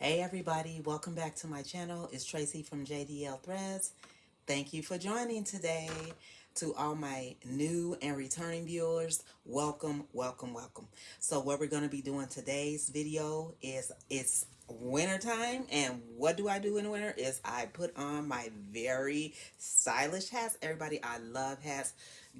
Hey everybody, welcome back to my channel. It's Tracy from JDL Threads. Thank you for joining today. To all my new and returning viewers, welcome, welcome, welcome. So what we're going to be doing today's video is it's winter time, and what do I do in winter is I put on my very stylish hats. Everybody, I love hats.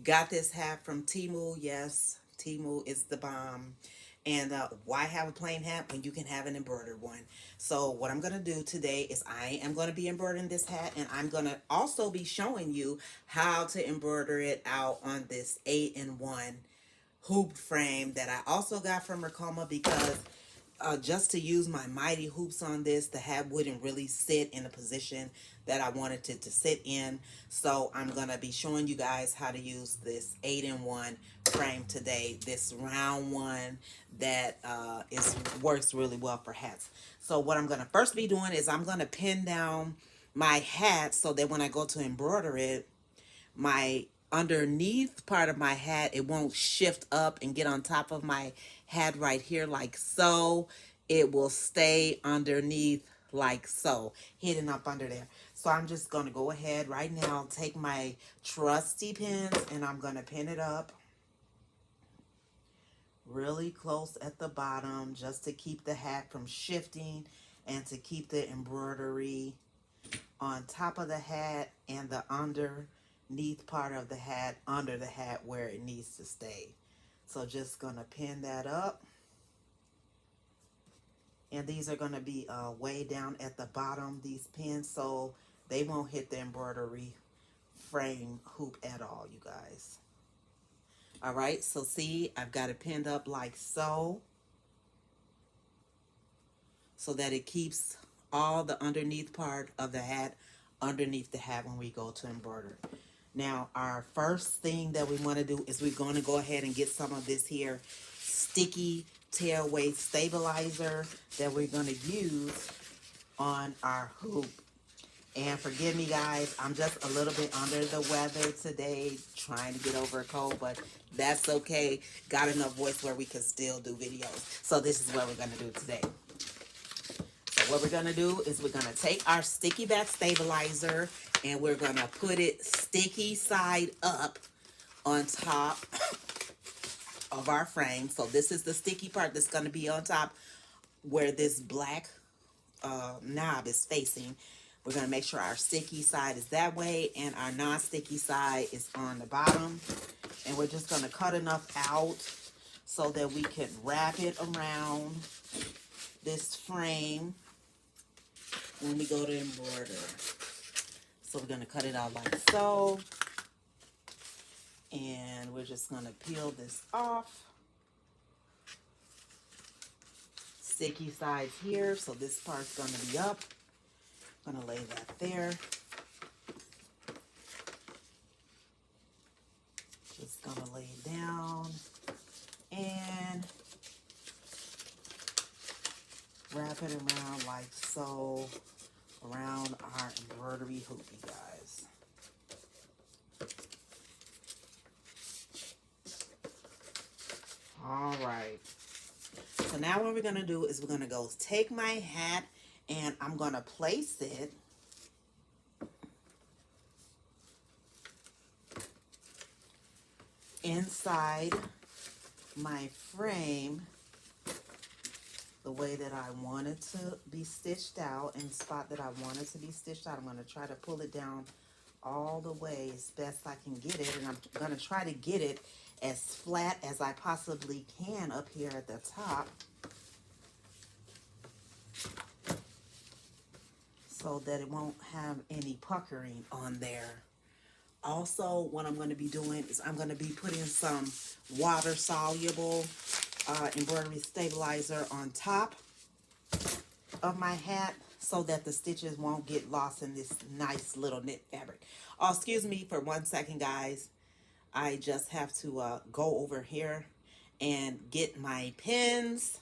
Got this hat from Temu. Yes, Temu is the bomb. And why have a plain hat when you can have an embroidered one? So what I'm going to do today is I am going to be embroidering this hat, and I'm going to also be showing you how to embroider it out on this 8-in-1 hoop frame that I also got from RICOMA, because just to use my mighty hoops on this, the hat wouldn't really sit in a position that I wanted it to sit in. So I'm going to be showing you guys how to use this 8-in-1 frame today, this round one that works really well for hats. So what I'm going to first be doing is I'm going to pin down my hat so that when I go to embroider it, my underneath part of my hat, it won't shift up and get on top of my hat right here like so. It will stay underneath like so, hidden up under there. So I'm just going to go ahead right now, take my trusty pins, and I'm going to pin it up really close at the bottom just to keep the hat from shifting and to keep the embroidery on top of the hat and the underneath part of the hat under the hat where it needs to stay. So just gonna pin that up, and these are gonna be way down at the bottom, these pins, so they won't hit the embroidery frame hoop at all, you guys. All right, so see, I've got it pinned up like so that it keeps all the underneath part of the hat underneath the hat when we go to embroider. Now, our first thing that we want to do is we're going to go ahead and get some of this here sticky tailway stabilizer that we're going to use on our hoop. And forgive me, guys, I'm just a little bit under the weather today, trying to get over a cold, but that's okay. Got enough voice where we can still do videos. So this is what we're going to do today. So what we're going to do is we're going to take our sticky back stabilizer and we're going to put it sticky side up on top of our frame. So this is the sticky part that's going to be on top where this black knob is facing. We're going to make sure our sticky side is that way and our non-sticky side is on the bottom. And we're just going to cut enough out so that we can wrap it around this frame when we go to embroider. So we're going to cut it out like so. And we're just going to peel this off. Sticky sides here, so this part's going to be up. I'm going to lay that there. Just going to lay it down and wrap it around like so around our embroidery hoop, you guys. All right. So now what we're going to do is we're going to go take my hat and I'm going to place it inside my frame the way that I want it to be stitched out, in the spot that I want it to be stitched out. I'm going to try to pull it down all the way as best I can get it, and I'm going to try to get it as flat as I possibly can up here at the top so that it won't have any puckering on there. Also, what I'm going to be doing is I'm going to be putting some water-soluble embroidery stabilizer on top of my hat so that the stitches won't get lost in this nice little knit fabric. Oh, excuse me for 1 second, guys. I just have to go over here and get my pins,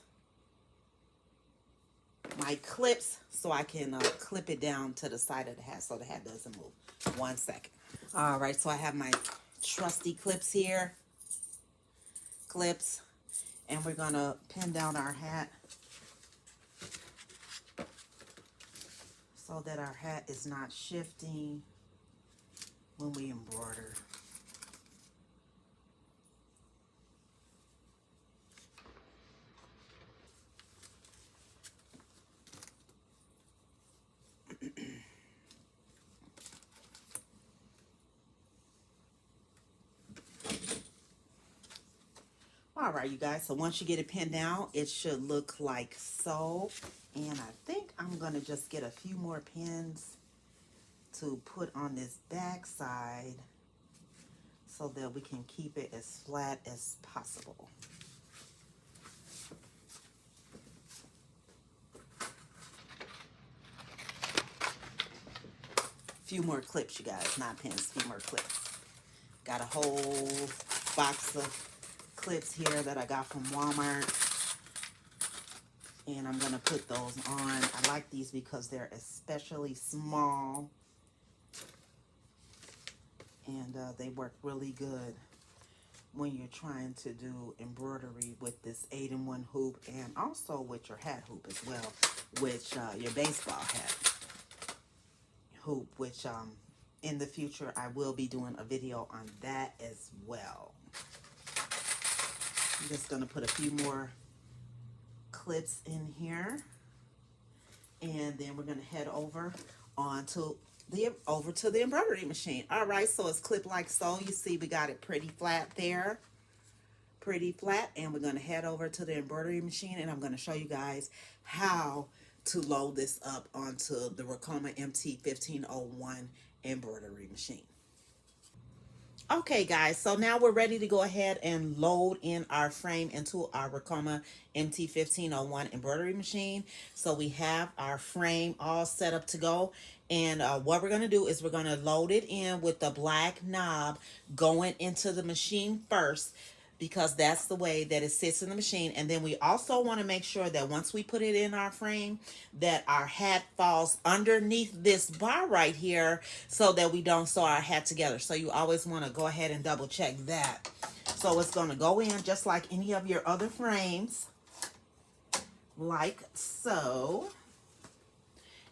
my clips, so I can clip it down to the side of the hat so the hat doesn't move. 1 second. All right, so I have my trusty clips here. Clips. And we're going to pin down our hat so that our hat is not shifting when we embroider. All right, you guys, so once you get it pinned down, it should look like so. And I think I'm going to just get a few more pins to put on this back side so that we can keep it as flat as possible. Few more clips, you guys, not pins, few more clips. Got a whole box of clips here that I got from Walmart, and I'm gonna put those on. I like these because they're especially small, and they work really good when you're trying to do embroidery with this 8-in-1 hoop, and also with your hat hoop as well, which your baseball hat hoop, which in the future I will be doing a video on that as well. I'm just going to put a few more clips in here, and then we're going to head over to the embroidery machine. All right, so it's clipped like so. You see we got it pretty flat there, pretty flat, and we're going to head over to the embroidery machine, and I'm going to show you guys how to load this up onto the RICOMA MT 1501 embroidery machine. Okay, guys, so now we're ready to go ahead and load in our frame into our RICOMA MT 1501 embroidery machine. So we have our frame all set up to go. And what we're going to do is we're going to load it in with the black knob going into the machine first, because that's the way that it sits in the machine. And then we also want to make sure that once we put it in our frame, that our hat falls underneath this bar right here so that we don't sew our hat together. So you always want to go ahead and double check that. So it's going to go in just like any of your other frames, like so.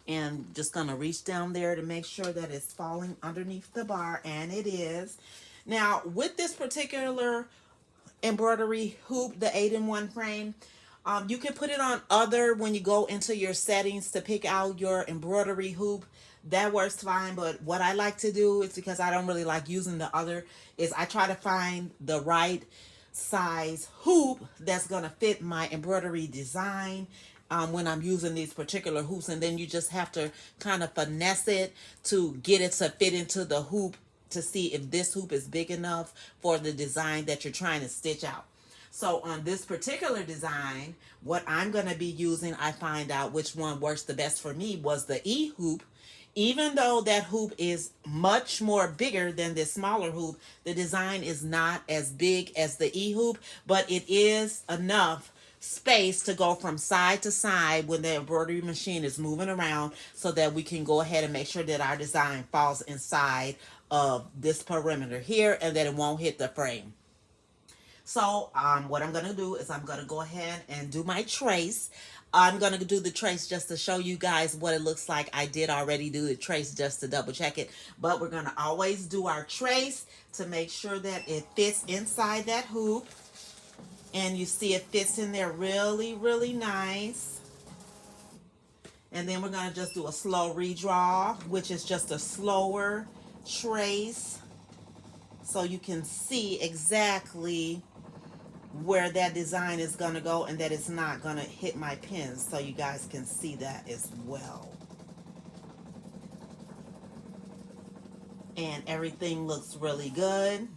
And just going to reach down there to make sure that it's falling underneath the bar, and it is. Now, with this particular embroidery hoop, the 8-in-1 frame, you can put it on other when you go into your settings to pick out your embroidery hoop. That works fine, but what I like to do is, because I don't really like using the other, is I try to find the right size hoop that's gonna fit my embroidery design when I'm using these particular hoops. And then you just have to kind of finesse it to get it to fit into the hoop, to see if this hoop is big enough for the design that you're trying to stitch out. So on this particular design, what I'm going to be using, I find out which one works the best for me, was the E hoop. Even though that hoop is much more bigger than this smaller hoop, the design is not as big as the E hoop, but it is enough space to go from side to side when the embroidery machine is moving around, so that we can go ahead and make sure that our design falls inside of this perimeter here and that it won't hit the frame. So what I'm going to do is I'm going to go ahead and do my trace. I'm going to do the trace just to show you guys what it looks like. I did already do the trace just to double check it, but we're going to always do our trace to make sure that it fits inside that hoop. And you see it fits in there really, really nice. And then we're going to just do a slow redraw, which is just a slower trace, so you can see exactly where that design is going to go and that it's not going to hit my pins, so you guys can see that as well. And everything looks really good.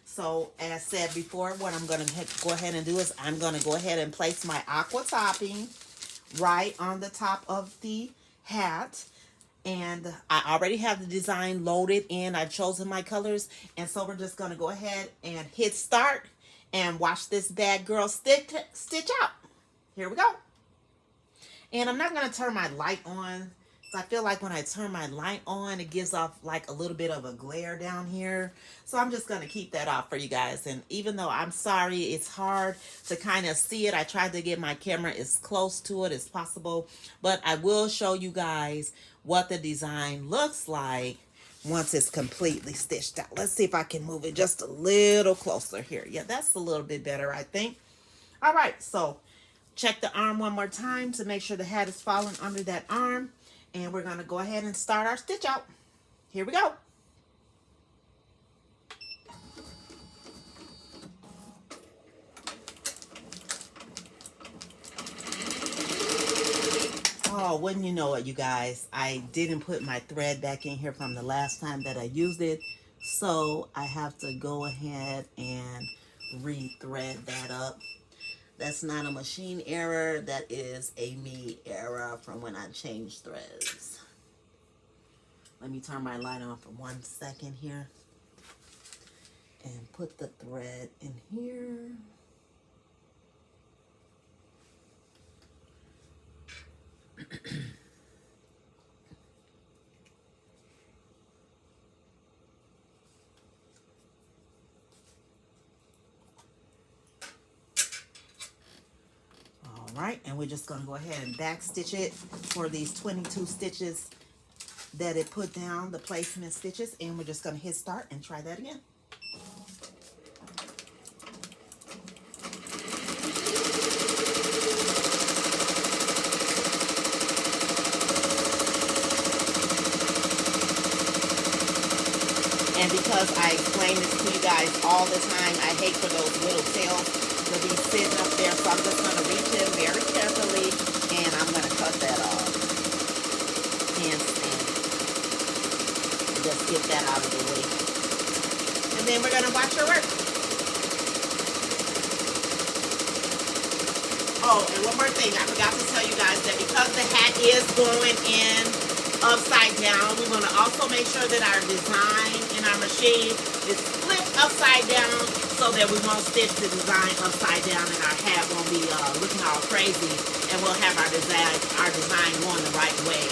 So as said before, what I'm going to go ahead and do is I'm going to go ahead and place my aqua topping right on the top of the hat. And I already have the design loaded in. I've chosen my colors. And so we're just going to go ahead and hit start and watch this bad girl stitch out. Here we go. And I'm not going to turn my light on I feel like when I turn my light on, it gives off like a little bit of a glare down here. So I'm just going to keep that off for you guys. And even though I'm sorry, it's hard to kind of see it. I tried to get my camera as close to it as possible. But I will show you guys what the design looks like once it's completely stitched out. Let's see if I can move it just a little closer here. Yeah, that's a little bit better, I think. All right, so check the arm one more time to make sure the hat is falling under that arm. And we're going to go ahead and start our stitch out. Here we go. Oh, wouldn't you know it, you guys, I didn't put my thread back in here from the last time that I used it. So I have to go ahead and re-thread that up. That's not a machine error. That is a me error from when I changed threads. Let me turn my light on for 1 second here. And put the thread in here. All right, and we're just gonna go ahead and back stitch it for these 22 stitches that it put down, the placement stitches, and we're just gonna hit start and try that again. And because I explain this to you guys all the time, I hate for those little tails to be sitting up there. So I'm just going to reach in very carefully and I'm going to cut that off. Handstand. Just get that out of the way. And then we're going to watch her work. Oh, and one more thing. I forgot to tell you guys that because the hat is going in upside down, we want to also make sure that our design in our machine is flipped upside down so that we won't stitch the design upside down and our hat won't be looking all crazy, and we'll have our design going the right way.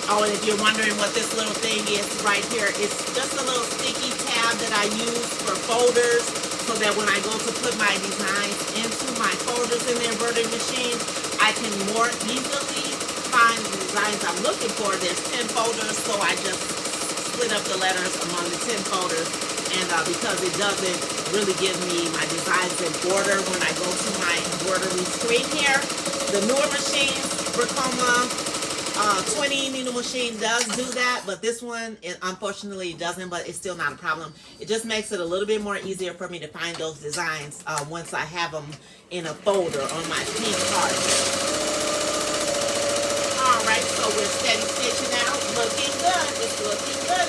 Oh, and if you're wondering what this little thing is right here, it's just a little sticky tab that I use for folders so that when I go to put my designs into my folders in the embroidery machine, I can more easily find the designs I'm looking for. There's 10 folders, so I just split up the letters among the 10 folders. And because it doesn't really give me my designs in order when I go to my embroidery screen here, the newer machines, RICOMA 20 needle machine does do that, but this one, it unfortunately doesn't, but it's still not a problem. It just makes it a little bit more easier for me to find those designs once I have them in a folder on my pink card. Alright, so we're steady stitching out. Looking good. It's looking good,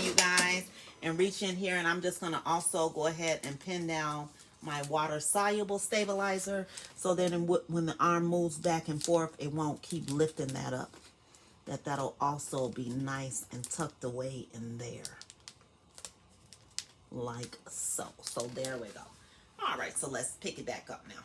you guys. And reach in here, and I'm just going to also go ahead and pin down my water soluble stabilizer so that when the arm moves back and forth, it won't keep lifting that up. That'll also be nice and tucked away in there like so. So there we go. All right, so let's pick it back up now.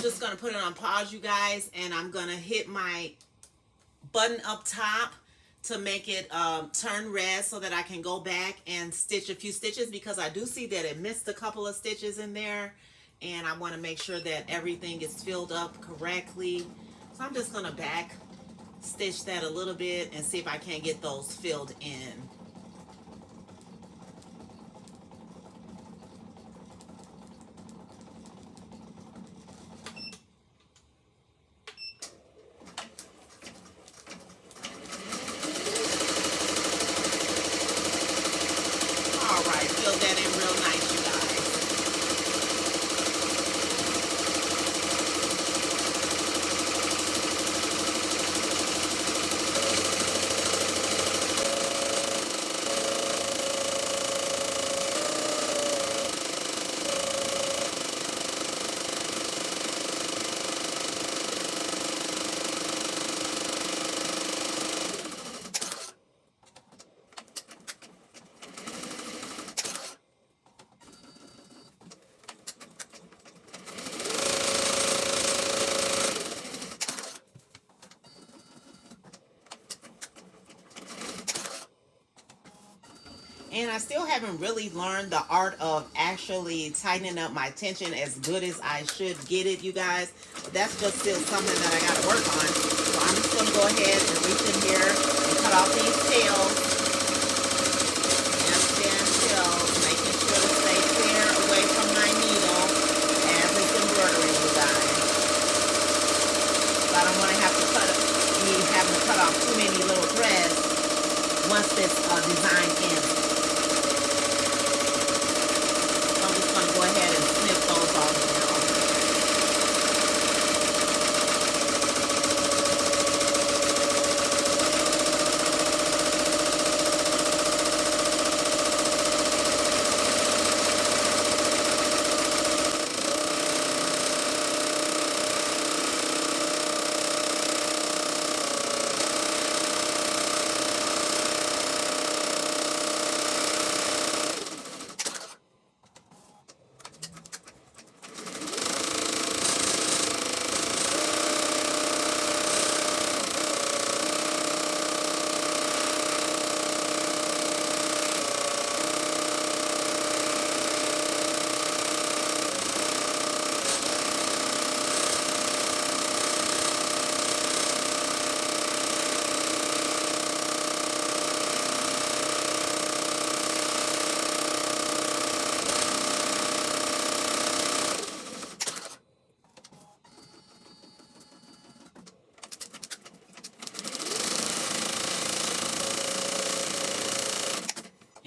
just going to put it on pause, you guys, and I'm going to hit my button up top to make it turn red so that I can go back and stitch a few stitches, because I do see that it missed a couple of stitches in there, and I want to make sure that everything is filled up correctly. So I'm just going to back stitch that a little bit and see if I can't get those filled in. And I still haven't really learned the art of actually tightening up my tension as good as I should get it, you guys. But that's just still something that I got to work on. So I'm just going to go ahead and reach in here and cut off these tails. And stand still, making sure to stay clear away from my needle as it's embroidering, you guys. So I don't want to have to having to cut off too many little threads once this design ends. Go ahead and snip those off now.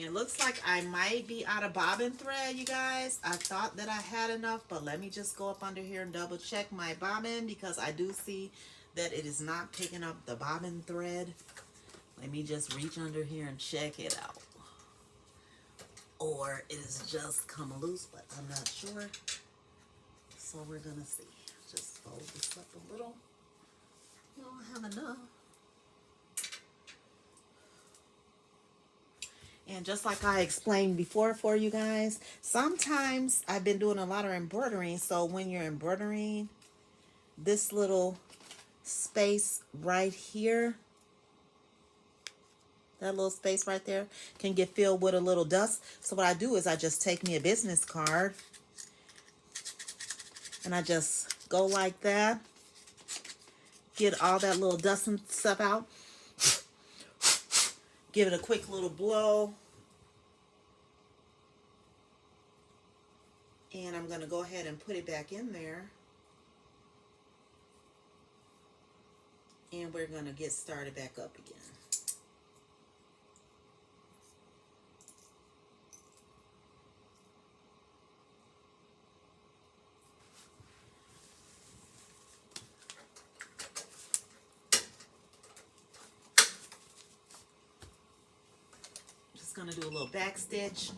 It looks like I might be out of bobbin thread, you guys. I thought that I had enough, but let me just go up under here and double check my bobbin, because I do see that it is not picking up the bobbin thread. Let me just reach under here and check it out. Or it is just come loose, but I'm not sure. So we're gonna see. Just fold this up a little. I don't have enough. And just like I explained before for you guys, sometimes I've been doing a lot of embroidering. So when you're embroidering, this little space right here, that little space right there can get filled with a little dust. So what I do is I just take me a business card and I just go like that, get all that little dust and stuff out. Give it a quick little blow. And I'm going to go ahead and put it back in there. And we're going to get started back up again. Going to do a little back stitch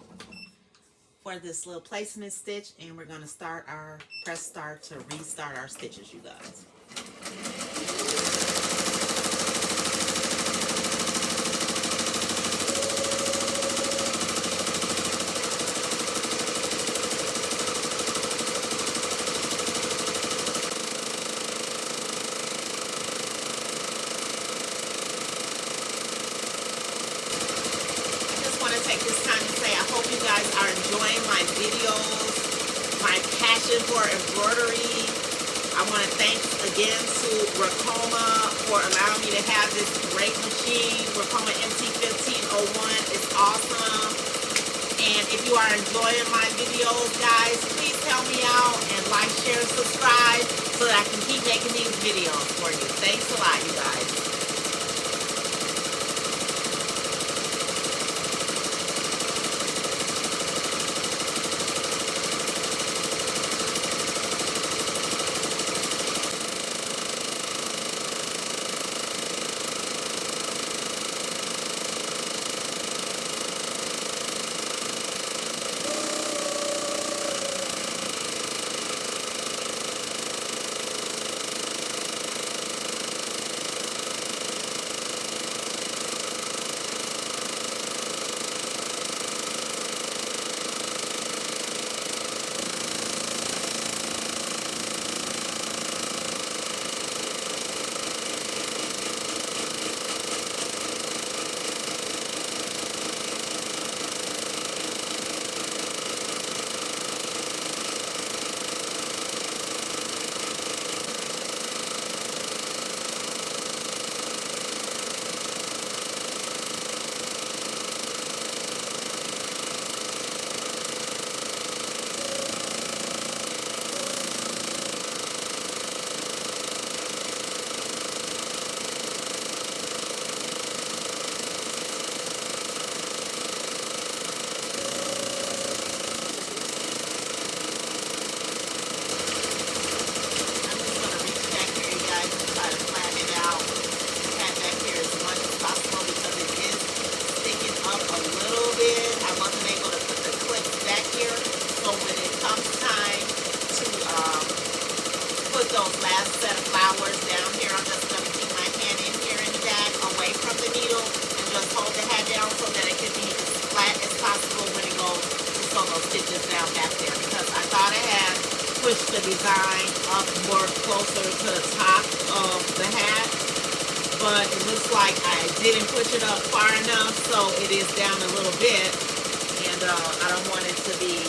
for this little placement stitch, and we're going to start our press start to restart our stitches, you guys. passion for embroidery. I want to thank again to RICOMA for allowing me to have this great machine. RICOMA MT 1501 is awesome. And if you are enjoying my videos, guys, please help me out and like, share, and subscribe so that I can keep making these videos for you. Thanks a lot, you guys. Those last set of flowers down here, I'm just going to keep my hand in here in the back away from the needle and just hold the hat down so that it can be as flat as possible when it goes to sew those stitches down back there, because I thought I had pushed the design up more closer to the top of the hat, but it looks like I didn't push it up far enough, so it is down a little bit, and I don't want it to be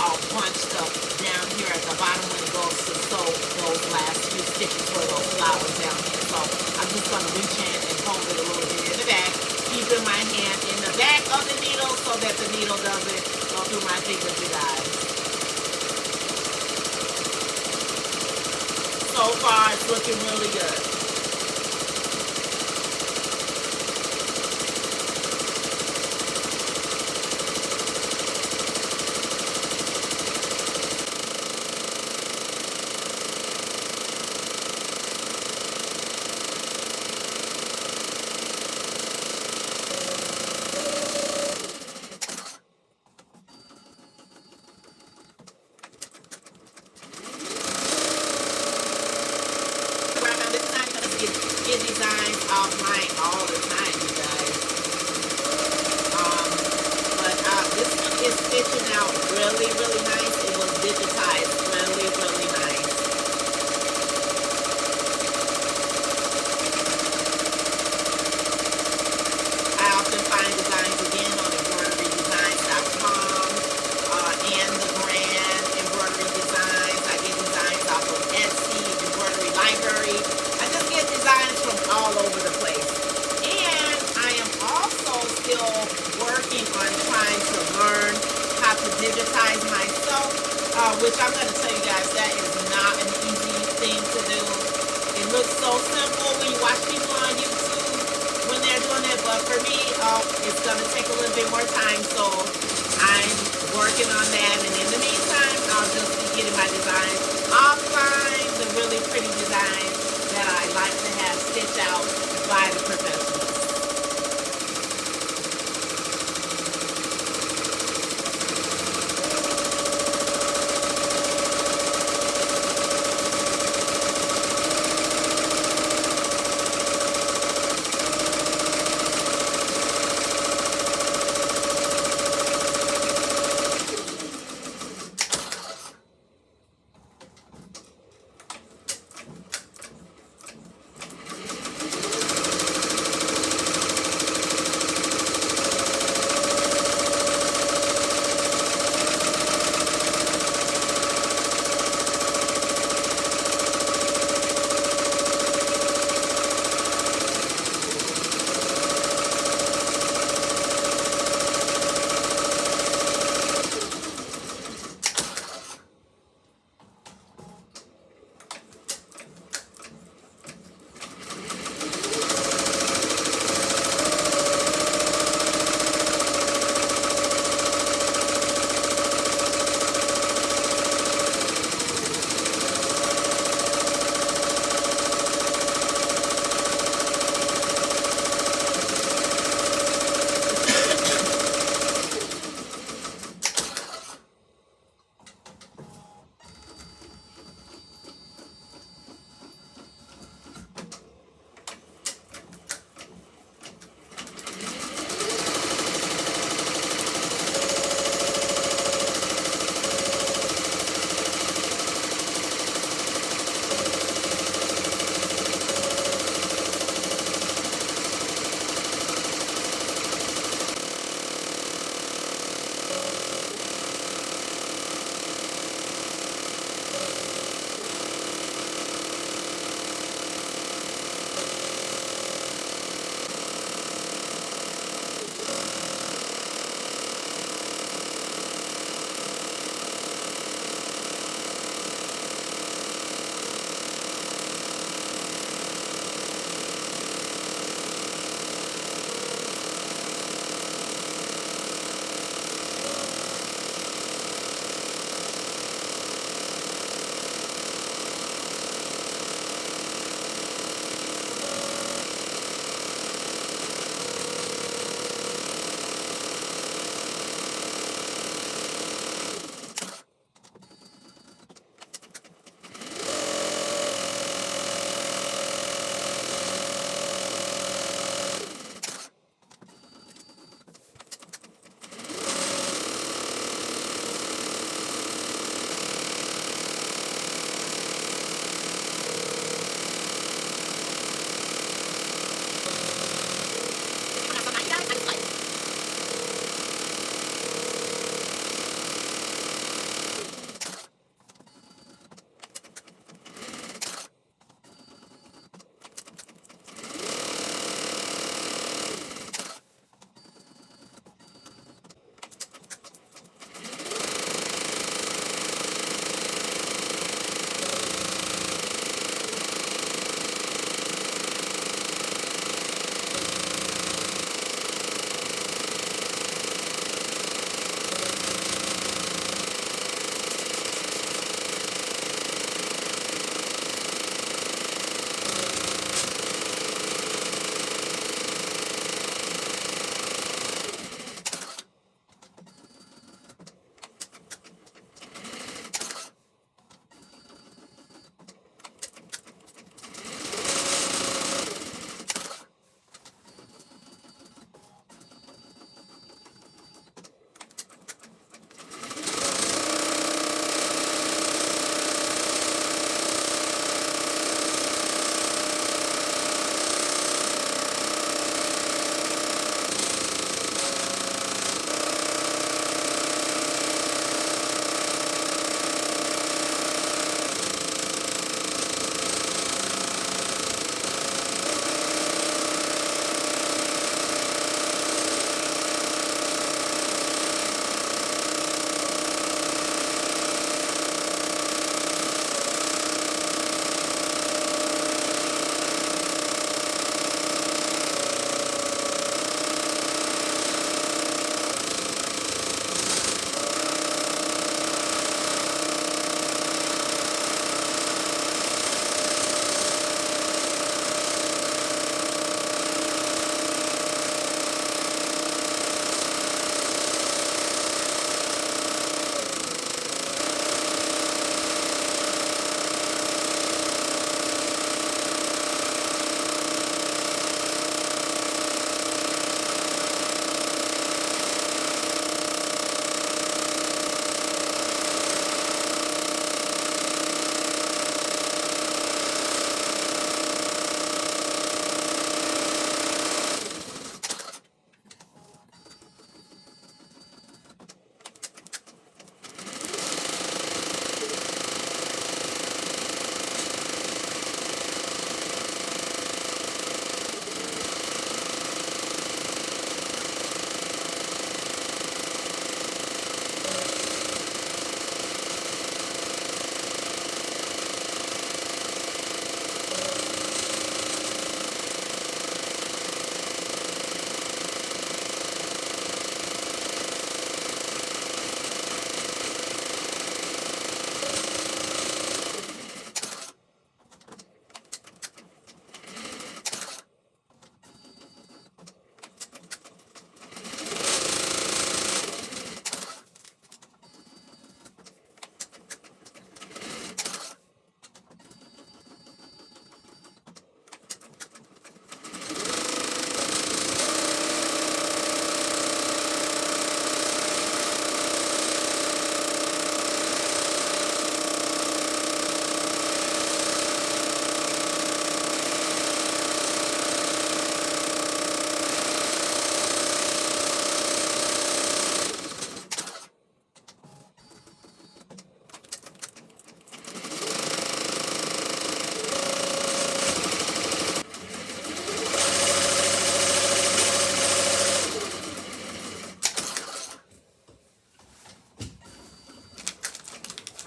all bunched up down here at the bottom when it goes to sew those last few stitches for those flowers down here. So I'm just going to reach in and hold it a little bit in the back, keeping my hand in the back of the needle so that the needle doesn't go through my fingers, you guys. So far, it's looking really good. Get designs offline all the time, you guys. But this one is stitching out really, really nice. It was digitized really, really nice. I often find designs again on embroiderydesigns.com and the brand Embroidery Designs. I get designs off of Etsy, Embroidery Library. Designs from all over the place. And I am also still working on trying to learn how to digitize myself, which I'm going to tell you guys, that is not an easy thing to do. It looks so simple when you watch people on YouTube when they're doing it, but for me, it's going to take a little bit more time, so I'm working on that. And in the meantime, I'll just be getting my designs offline, the really pretty designs that I like to have stitched out by the professionals.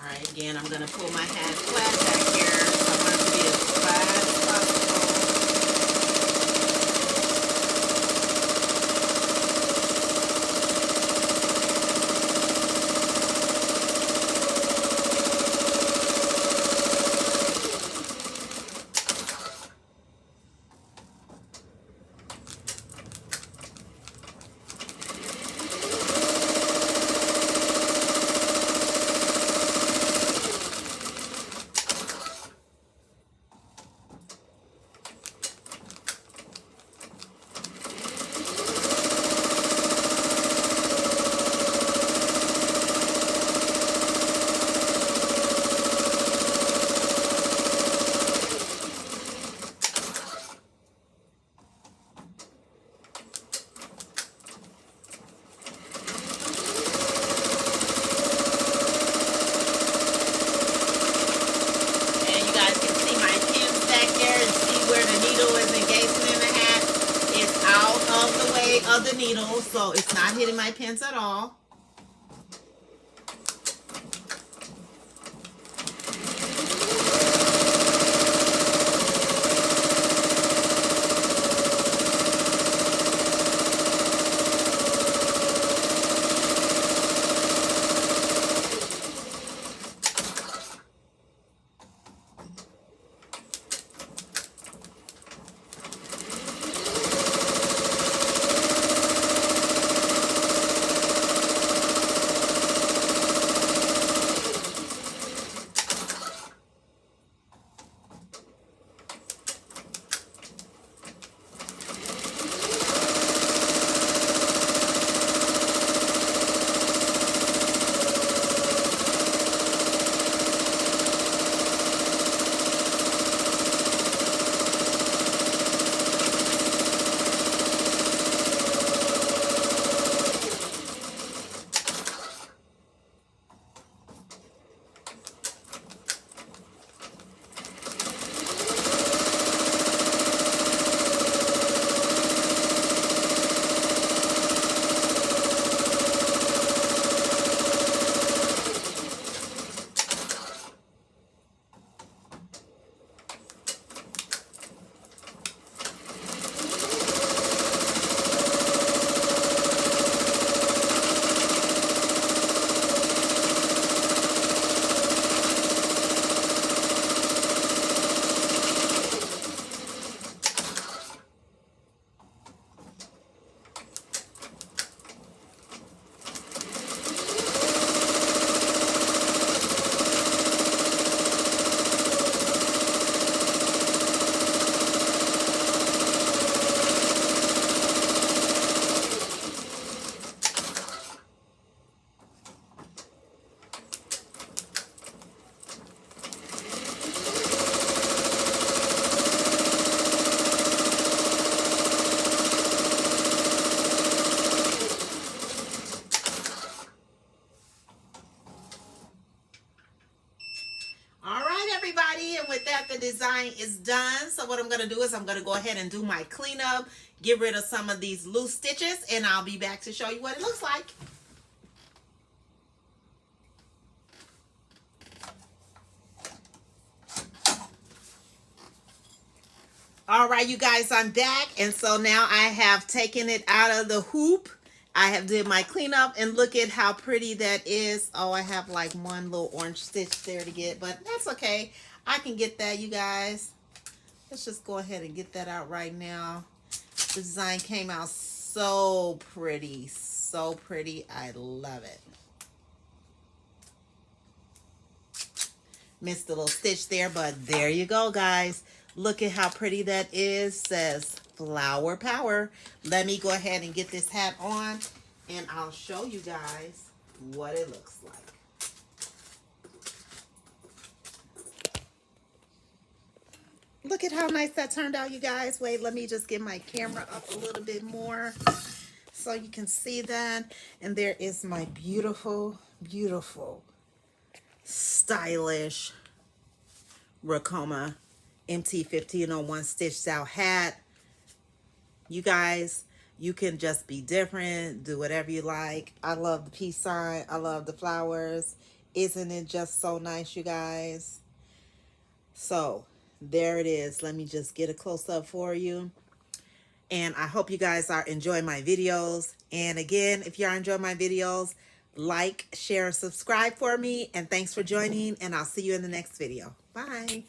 right, again, I'm going to pull my hat flat back here. I want it to be as flat as possible. Of the needle, so it's not hitting my pins at all. And with that, the design is done. So what I'm going to do is I'm going to go ahead and do my cleanup, get rid of some of these loose stitches, and I'll be back to show you what it looks like. All right, you guys, I'm back. And so now I have taken it out of the hoop. I have did my cleanup, and look at how pretty that is. Oh, I have like one little orange stitch there to get, but that's okay. I can get that, you guys. Let's just go ahead and get that out right now. The design came out so pretty, so pretty. I love it. Missed a little stitch there, but there you go, guys. Look at how pretty that is. Says flower power. Let me go ahead and get this hat on, and I'll show you guys what it looks like. Look at how nice that turned out, you guys. Wait, let me just get my camera up a little bit more so you can see that. And there is my beautiful, beautiful, stylish RICOMA MT 1501 stitched out hat. You guys, you can just be different, do whatever you like. I love the peace sign. I love the flowers. Isn't it just so nice, you guys? So there it is. Let me just get a close-up for you. And I hope you guys are enjoying my videos. And again, if you are enjoying my videos, like, share, subscribe for me. And thanks for joining. And I'll see you in the next video. Bye.